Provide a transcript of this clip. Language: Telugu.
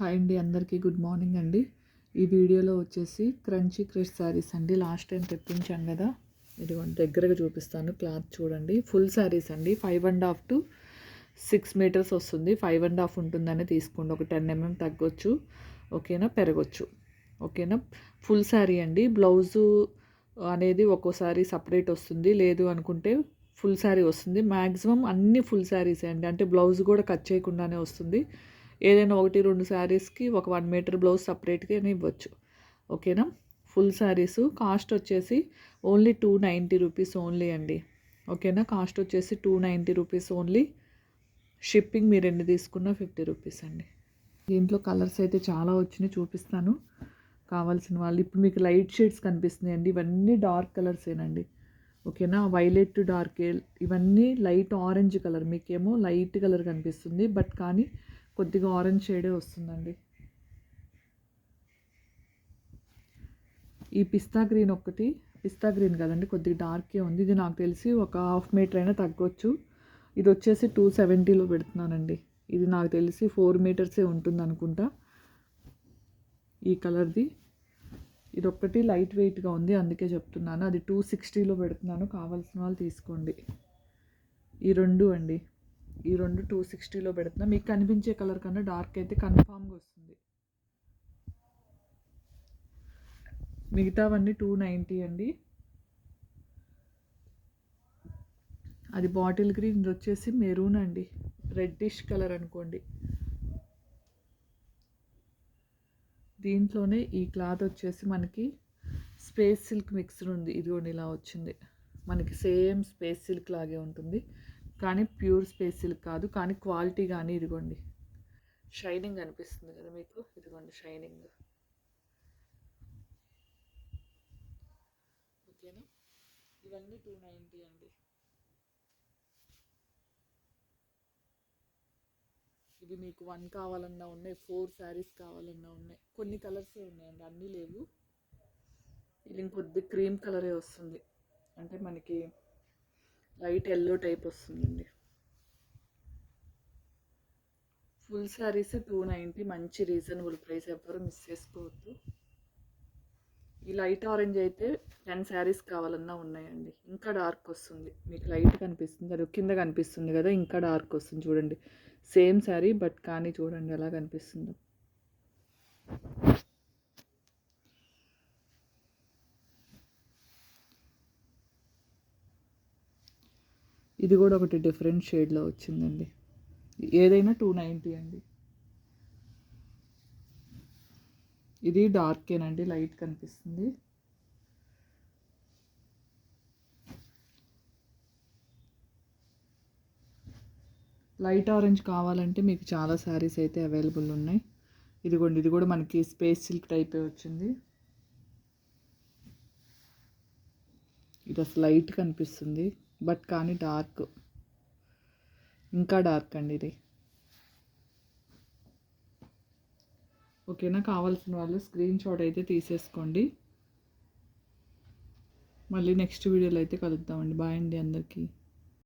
హాయ్ అండి, అందరికీ గుడ్ మార్నింగ్ అండి. ఈ వీడియోలో వచ్చేసి క్రంచీ క్రష్ శారీస్ అండి. లాస్ట్ టైం తెప్పించాను కదా, ఇదిగోండి దగ్గరగా చూపిస్తాను. క్లాత్ చూడండి, ఫుల్ శారీస్ అండి. 5.5 to 6 మీటర్స్ వస్తుంది. 5.5 ఉంటుందని తీసుకోండి. ఒక 10 mm తగ్గొచ్చు, ఓకేనా, పెరగొచ్చు, ఓకేనా. ఫుల్ శారీ అండి. బ్లౌజు అనేది ఒక్కోసారి సపరేట్ వస్తుంది, లేదు అనుకుంటే ఫుల్ శారీ వస్తుంది. మ్యాక్సిమం అన్ని ఫుల్ శారీసే అండి, అంటే బ్లౌజ్ కూడా కట్ చేయకుండానే వస్తుంది. ఏదైనా 1-2 శారీస్కి ఒక 1 మీటర్ బ్లౌజ్ సపరేట్గానే ఇవ్వచ్చు, ఓకేనా. ఫుల్ శారీస్ కాస్ట్ వచ్చేసి ఓన్లీ 290 రూపీస్ ఓన్లీ అండి, ఓకేనా. కాస్ట్ వచ్చేసి 290 రూపీస్ ఓన్లీ. షిప్పింగ్ మీరు ఎన్ని తీసుకున్నా 50 రూపీస్ అండి. దీంట్లో కలర్స్ అయితే చాలా వచ్చినాయి, చూపిస్తాను కావాల్సిన వాళ్ళు. ఇప్పుడు మీకు లైట్ షేడ్స్ కనిపిస్తున్నాయండి, ఇవన్నీ డార్క్ కలర్సేనండి, ఓకేనా. వైలెట్ టు డార్క్, ఇవన్నీ లైట్ ఆరెంజ్ కలర్, మీకేమో లైట్ కలర్ కనిపిస్తుంది, బట్ కానీ కొద్దిగా ఆరెంజ్ షేడే వస్తుందండి. ఈ పిస్తా గ్రీన్ ఒకటి, పిస్తా గ్రీన్ కదండి, కొద్దిగా డార్కే ఉంది. ఇది నాకు తెలిసి ఒక 1/2 మీటర్ అయినా తగ్గొచ్చు. ఇది వచ్చేసి 270లో పెడుతున్నానండి. ఇది నాకు తెలిసి 4 మీటర్సే ఉంటుంది అనుకుంటా ఈ కలర్ది. ఇది ఒక్కటి లైట్ వెయిట్గా ఉంది, అందుకే చెప్తున్నాను. అది 260లో పెడుతున్నాను, కావాల్సిన వాళ్ళు తీసుకోండి. ఈ రెండు అండి, ఈ రెండు 260లో పెడుతున్నా. మీకు కనిపించే కలర్ కన్నా డార్క్ అయితే కన్ఫామ్గా వస్తుంది. మిగతావన్నీ 290 అండి. అది బాటిల్ గ్రీన్, ఇది వచ్చేసి మెరూన్ అండి, రెడ్డిష్ కలర్ అనుకోండి. దీంట్లోనే ఈ క్లాత్ వచ్చేసి మనకి స్పేస్ సిల్క్ మిక్స్డ్ ఉంది. ఇది కూడా ఇలా వచ్చింది మనకి, సేమ్ స్పేస్ సిల్క్ లాగే ఉంటుంది, కానీ ప్యూర్ స్పేస్ సిల్క్ కాదు, కానీ క్వాలిటీ కానీ ఇదిగోండి షైనింగ్ అనిపిస్తుంది కదా మీకు, ఇదిగోండి షైనింగ్, ఓకేనా. ఇవన్నీ 290 అండి. ఇవి మీకు 1 కావాలన్నా ఉన్నాయి, 4 శారీస్ కావాలన్నా ఉన్నాయి. కొన్ని కలర్సే ఉన్నాయండి, అన్నీ లేవు. ఇది ఇంకొద్ది క్రీమ్ కలరే వస్తుంది, అంటే మనకి లైట్ ఎల్లో టైప్ వస్తుందండి. ఫుల్ శారీస్ 290, మంచి రీజనబుల్ ప్రైస్, ఎవరు మిస్ చేసుకోవద్దు. ఈ లైట్ ఆరెంజ్ అయితే 10 శారీస్ కావాలన్నా ఉన్నాయండి. ఇంకా డార్క్ వస్తుంది, మీకు లైట్ కనిపిస్తుంది, అది కింద కనిపిస్తుంది కదా, ఇంకా డార్క్ వస్తుంది చూడండి. సేమ్ శారీ, బట్ కానీ చూడండి ఎలా కనిపిస్తుందో. ఇది కూడా ఒకటి డిఫరెంట్ షేడ్లో వచ్చిందండి. ఏదైనా 290 అండి. ఇది డార్కేనండి, లైట్ కనిపిస్తుంది. లైట్ ఆరెంజ్ కావాలంటే మీకు చాలా శారీస్ అయితే అవైలబుల్ ఉన్నాయి. ఇదిగోండి, ఇది కూడా మనకి స్పేస్ సిల్క్ టైపే వచ్చింది. ఇది అసలు లైట్ కనిపిస్తుంది, బట్ కానీ డార్క్, ఇంకా డార్క్ అండి ఇది, ఓకేనా. కావాల్సిన వాళ్ళు స్క్రీన్ షాట్ అయితే తీసేసుకోండి. మళ్ళీ నెక్స్ట్ వీడియోలో అయితే కలుద్దామండి. బాయ్ అండి అందరికీ.